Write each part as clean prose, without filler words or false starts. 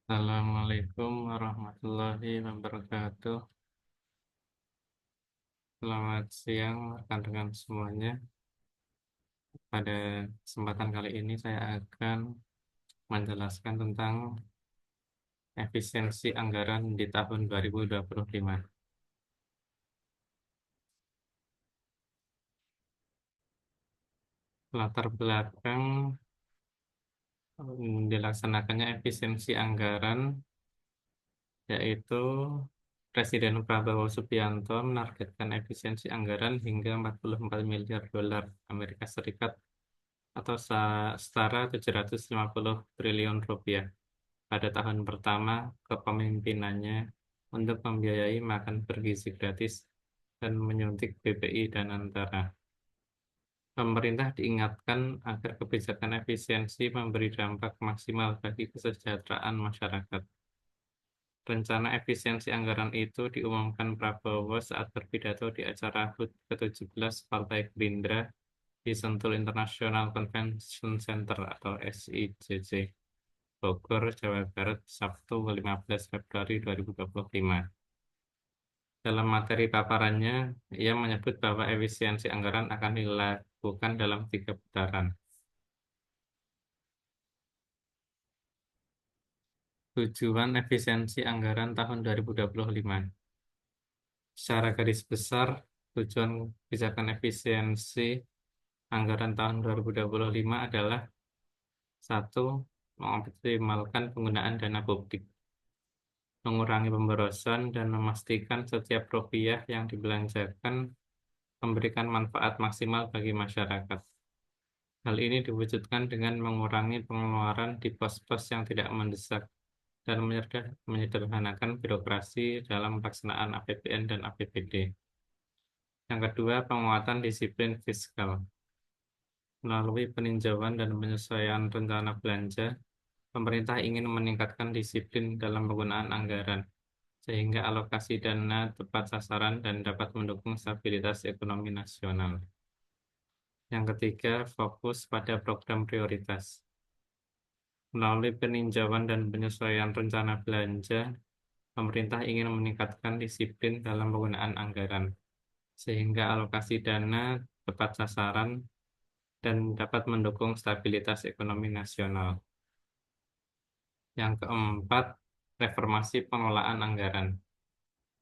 Assalamualaikum warahmatullahi wabarakatuh. Selamat siang rekan-rekan semuanya. Pada kesempatan kali ini saya akan menjelaskan tentang efisiensi anggaran di tahun 2025. Latar belakang dilaksanakannya efisiensi anggaran yaitu Presiden Prabowo Subianto menargetkan efisiensi anggaran hingga 44 miliar dolar Amerika Serikat atau setara 750 triliun rupiah pada tahun pertama kepemimpinannya untuk membiayai makan bergizi gratis dan menyuntik BPI dan Antara. Pemerintah diingatkan agar kebijakan efisiensi memberi dampak maksimal bagi kesejahteraan masyarakat. Rencana efisiensi anggaran itu diumumkan Prabowo saat berpidato di acara HUT ke-17 Partai Gerindra di Sentul International Convention Center atau SICC, Bogor, Jawa Barat, Sabtu 15 Februari 2025. Dalam materi paparannya, ia menyebut bahwa efisiensi anggaran akan dilakukan dalam 3 putaran. Tujuan efisiensi anggaran tahun 2025. Secara garis besar, tujuan kebijakan efisiensi anggaran tahun 2025 adalah satu, mengoptimalkan penggunaan dana publik, mengurangi pemborosan, dan memastikan setiap rupiah yang dibelanjakan memberikan manfaat maksimal bagi masyarakat. Hal ini diwujudkan dengan mengurangi pengeluaran di pos-pos yang tidak mendesak dan menyederhanakan birokrasi dalam pelaksanaan APBN dan APBD. Yang kedua, penguatan disiplin fiskal. Melalui peninjauan dan penyesuaian rencana belanja, pemerintah ingin meningkatkan disiplin dalam penggunaan anggaran, sehingga alokasi dana tepat sasaran dan dapat mendukung stabilitas ekonomi nasional. Yang ketiga, fokus pada program prioritas. Melalui peninjauan dan penyesuaian rencana belanja, pemerintah ingin meningkatkan disiplin dalam penggunaan anggaran, sehingga alokasi dana tepat sasaran dan dapat mendukung stabilitas ekonomi nasional. Yang keempat, reformasi pengelolaan anggaran.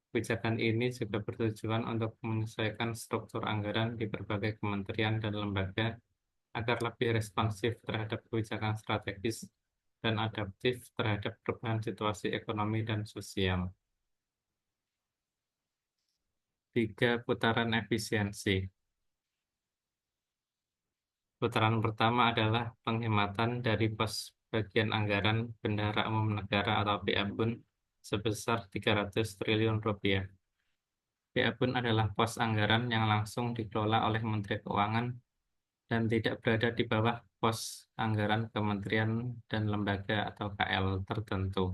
Kebijakan ini juga bertujuan untuk menyesuaikan struktur anggaran di berbagai kementerian dan lembaga agar lebih responsif terhadap kebijakan strategis dan adaptif terhadap perubahan situasi ekonomi dan sosial. 3 putaran efisiensi. Putaran pertama adalah penghematan dari pos bagian anggaran Bendahara Umum Negara atau BABUN sebesar 300 triliun rupiah. BABUN adalah pos anggaran yang langsung dikelola oleh Menteri Keuangan dan tidak berada di bawah pos anggaran kementerian dan lembaga atau KL tertentu.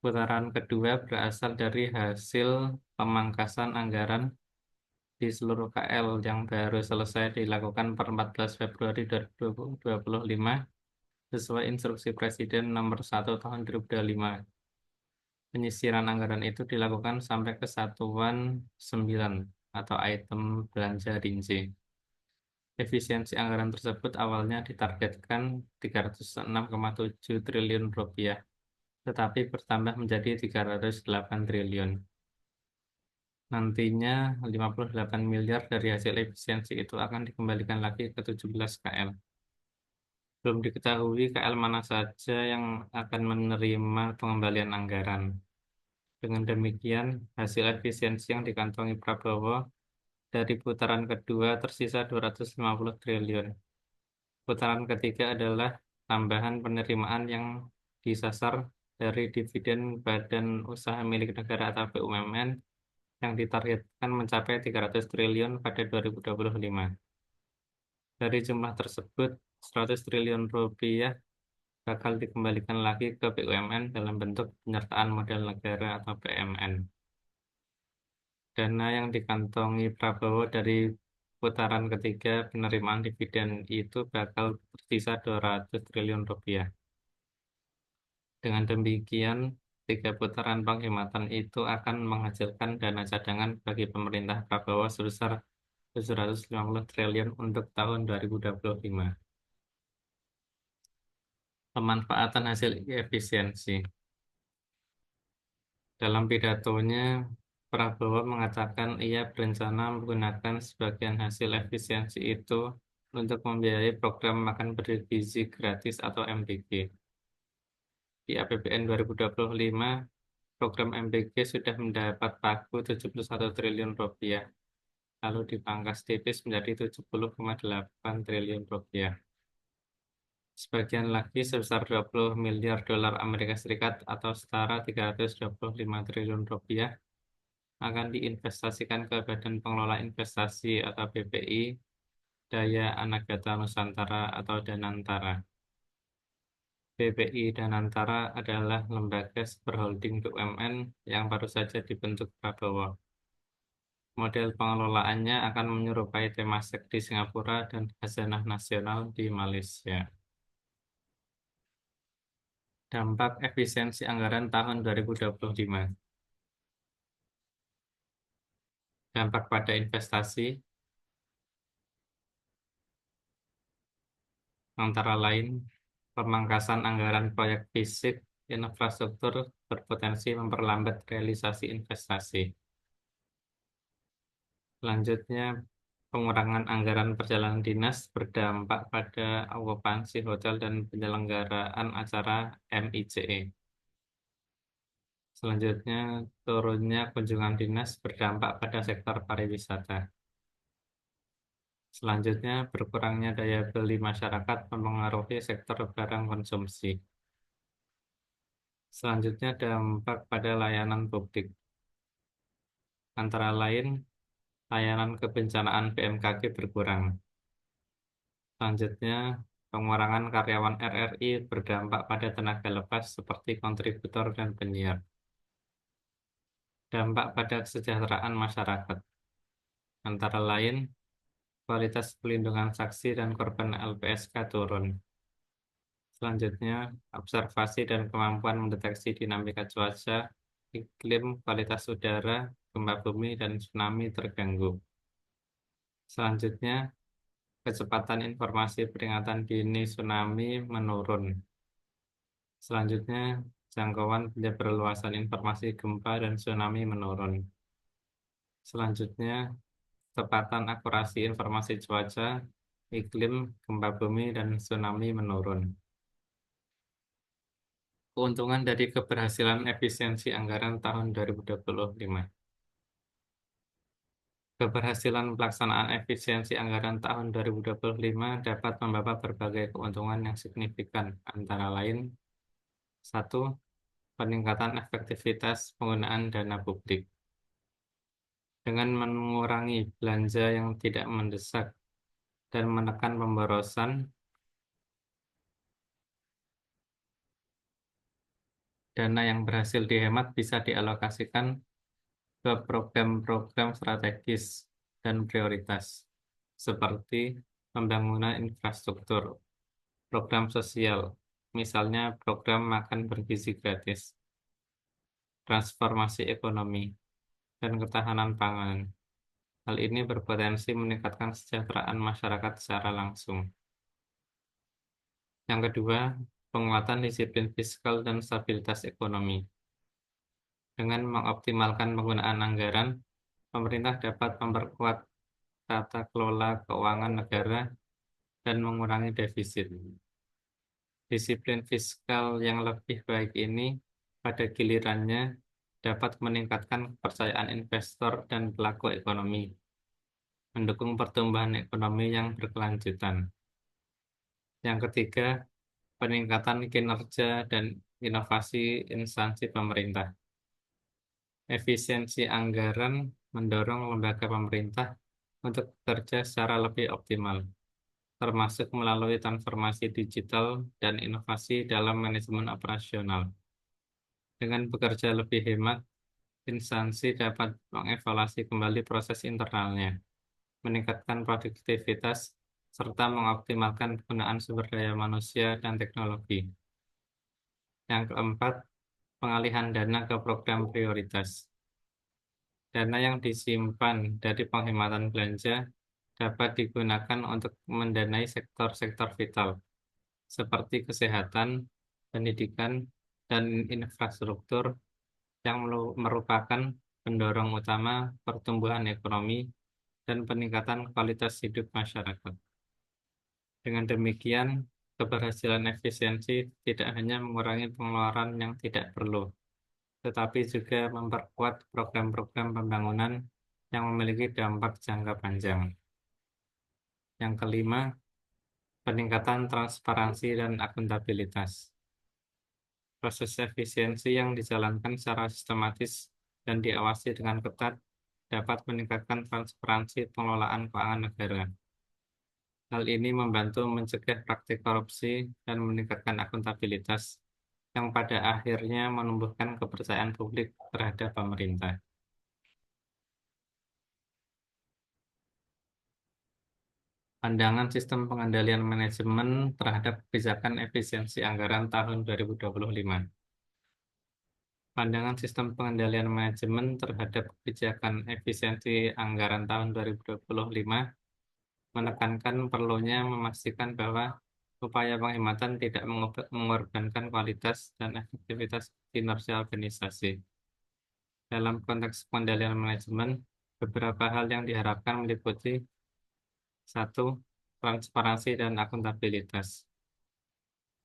Putaran kedua berasal dari hasil pemangkasan anggaran di seluruh KL yang baru selesai dilakukan per 14 Februari 2025 sesuai Instruksi Presiden Nomor 1 Tahun 2025. Penyisiran anggaran itu dilakukan sampai ke satuan 9 atau item belanja rinci. Efisiensi anggaran tersebut awalnya ditargetkan 306,7 triliun rupiah, tetapi bertambah menjadi 308 triliun. Nantinya 58 miliar dari hasil efisiensi itu akan dikembalikan lagi ke 17 KL. Belum diketahui KL mana saja yang akan menerima pengembalian anggaran. Dengan demikian, hasil efisiensi yang dikantongi Prabowo dari putaran kedua tersisa 250 triliun. Putaran ketiga adalah tambahan penerimaan yang disasar dari dividen Badan Usaha Milik Negara atau BUMN yang ditargetkan mencapai 300 triliun pada 2025. Dari jumlah tersebut, 100 triliun rupiah bakal dikembalikan lagi ke BUMN dalam bentuk penyertaan modal negara atau PMN. Dana yang dikantongi Prabowo dari putaran ketiga penerimaan dividen itu bakal tersisa 200 triliun rupiah. Dengan demikian, 3 putaran penghematan itu akan menghasilkan dana cadangan bagi pemerintah Prabowo sebesar 750 triliun untuk tahun 2025. Pemanfaatan hasil efisiensi. Dalam pidatonya, Prabowo mengatakan ia berencana menggunakan sebagian hasil efisiensi itu untuk membiayai program makan bergizi gratis atau MBG. Di APBN 2025, program MBG sudah mendapat pagu 71 triliun rupiah, lalu dipangkas tipis menjadi 70,8 triliun rupiah. Sebagian lagi sebesar 20 miliar dolar Amerika Serikat atau setara 325 triliun rupiah akan diinvestasikan ke Badan Pengelola Investasi atau BPI, Daya Anagata Nusantara atau Danantara. BPI Danantara adalah lembaga superholding BUMN yang baru saja dibentuk Prabowo. Model pengelolaannya akan menyerupai Temasek di Singapura dan Khazanah Nasional di Malaysia. Dampak efisiensi anggaran tahun 2025. Dampak pada investasi, antara lain pemangkasan anggaran proyek fisik infrastruktur berpotensi memperlambat realisasi investasi. Selanjutnya, pengurangan anggaran perjalanan dinas berdampak pada okupansi hotel dan penyelenggaraan acara MICE. Selanjutnya, turunnya kunjungan dinas berdampak pada sektor pariwisata. Selanjutnya, berkurangnya daya beli masyarakat mempengaruhi sektor barang konsumsi. Selanjutnya, dampak pada layanan publik. Antara lain, layanan kebencanaan BMKG berkurang. Selanjutnya, pengurangan karyawan RRI berdampak pada tenaga lepas seperti kontributor dan penyiar. Dampak pada kesejahteraan masyarakat. Antara lain, kualitas pelindungan saksi dan korban LPSK turun. Selanjutnya, observasi dan kemampuan mendeteksi dinamika cuaca, iklim, kualitas udara, gempa bumi, dan tsunami terganggu. Selanjutnya, kecepatan informasi peringatan dini tsunami menurun. Selanjutnya, jangkauan penyebarluasan informasi gempa dan tsunami menurun. Selanjutnya, kecepatan akurasi informasi cuaca, iklim, gempa bumi, dan tsunami menurun. Keuntungan dari keberhasilan efisiensi anggaran tahun 2025. Keberhasilan pelaksanaan efisiensi anggaran tahun 2025 dapat membawa berbagai keuntungan yang signifikan, antara lain: 1. Peningkatan efektivitas penggunaan dana publik. Dengan mengurangi belanja yang tidak mendesak dan menekan pemborosan, dana yang berhasil dihemat bisa dialokasikan ke program-program strategis dan prioritas, seperti pembangunan infrastruktur, program sosial, misalnya program makan bergizi gratis, transformasi ekonomi, dan ketahanan pangan. Hal ini berpotensi meningkatkan kesejahteraan masyarakat secara langsung. Yang kedua, penguatan disiplin fiskal dan stabilitas ekonomi. Dengan mengoptimalkan penggunaan anggaran, pemerintah dapat memperkuat tata kelola keuangan negara dan mengurangi defisit. Disiplin fiskal yang lebih baik ini pada gilirannya dapat meningkatkan kepercayaan investor dan pelaku ekonomi, mendukung pertumbuhan ekonomi yang berkelanjutan. Yang ketiga, peningkatan kinerja dan inovasi instansi pemerintah. Efisiensi anggaran mendorong lembaga pemerintah untuk bekerja secara lebih optimal, termasuk melalui transformasi digital dan inovasi dalam manajemen operasional. Dengan bekerja lebih hemat, instansi dapat mengevaluasi kembali proses internalnya, meningkatkan produktivitas, serta mengoptimalkan penggunaan sumber daya manusia dan teknologi. Yang keempat, pengalihan dana ke program prioritas. Dana yang disimpan dari penghematan belanja dapat digunakan untuk mendanai sektor-sektor vital seperti kesehatan, pendidikan, dan infrastruktur yang merupakan pendorong utama pertumbuhan ekonomi dan peningkatan kualitas hidup masyarakat. Dengan demikian, keberhasilan efisiensi tidak hanya mengurangi pengeluaran yang tidak perlu, tetapi juga memperkuat program-program pembangunan yang memiliki dampak jangka panjang. Yang kelima, peningkatan transparansi dan akuntabilitas. Proses efisiensi yang dijalankan secara sistematis dan diawasi dengan ketat dapat meningkatkan transparansi pengelolaan keuangan negara. Hal ini membantu mencegah praktik korupsi dan meningkatkan akuntabilitas yang pada akhirnya menumbuhkan kepercayaan publik terhadap pemerintah. Pandangan sistem pengendalian manajemen terhadap kebijakan efisiensi anggaran tahun 2025. Pandangan sistem pengendalian manajemen terhadap kebijakan efisiensi anggaran tahun 2025 menekankan perlunya memastikan bahwa upaya penghematan tidak mengorbankan kualitas dan efektivitas kinerja organisasi. Dalam konteks pengendalian manajemen, beberapa hal yang diharapkan meliputi: satu, transparansi dan akuntabilitas.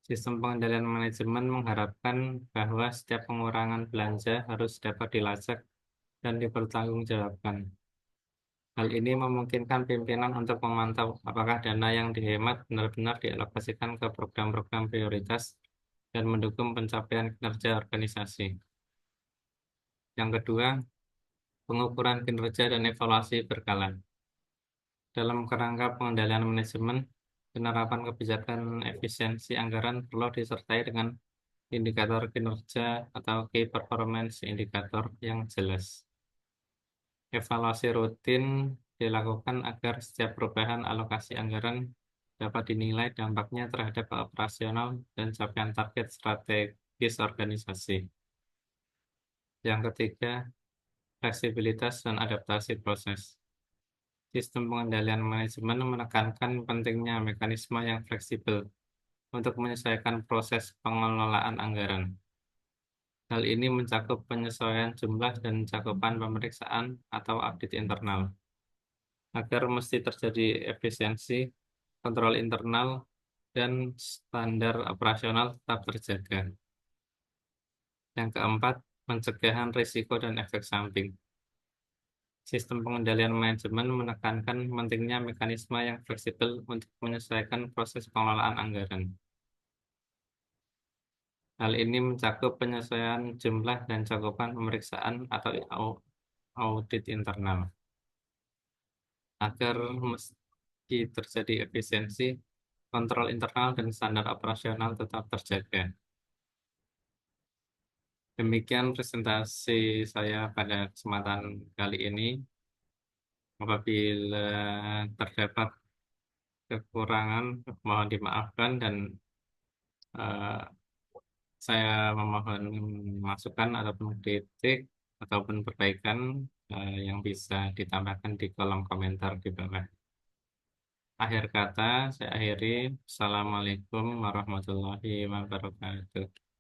Sistem pengendalian manajemen mengharapkan bahwa setiap pengurangan belanja harus dapat dilacak dan dipertanggungjawabkan. Hal ini memungkinkan pimpinan untuk memantau apakah dana yang dihemat benar-benar dialokasikan ke program-program prioritas dan mendukung pencapaian kinerja organisasi. Yang kedua, pengukuran kinerja dan evaluasi berkala. Dalam kerangka pengendalian manajemen, penerapan kebijakan efisiensi anggaran perlu disertai dengan indikator kinerja atau key performance indikator yang jelas. Evaluasi rutin dilakukan agar setiap perubahan alokasi anggaran dapat dinilai dampaknya terhadap operasional dan capaian target strategis organisasi. Yang ketiga, fleksibilitas dan adaptasi proses. Sistem pengendalian manajemen menekankan pentingnya mekanisme yang fleksibel untuk menyesuaikan proses pengelolaan anggaran. Hal ini mencakup penyesuaian jumlah dan cakupan pemeriksaan atau audit internal. Agar mesti terjadi efisiensi, kontrol internal, dan standar operasional tetap terjaga. Yang keempat, pencegahan risiko dan efek samping. Sistem pengendalian manajemen menekankan pentingnya mekanisme yang fleksibel untuk menyesuaikan proses pengelolaan anggaran. Hal ini mencakup penyesuaian jumlah dan cakupan pemeriksaan atau audit internal. Agar meski terjadi efisiensi, kontrol internal dan standar operasional tetap terjaga. Demikian presentasi saya pada kesempatan kali ini. Apabila terdapat kekurangan, mohon dimaafkan dan eh, saya memohon masukan ataupun kritik ataupun perbaikan yang bisa ditambahkan di kolom komentar di bawah. Akhir kata, saya akhiri. Assalamualaikum warahmatullahi wabarakatuh.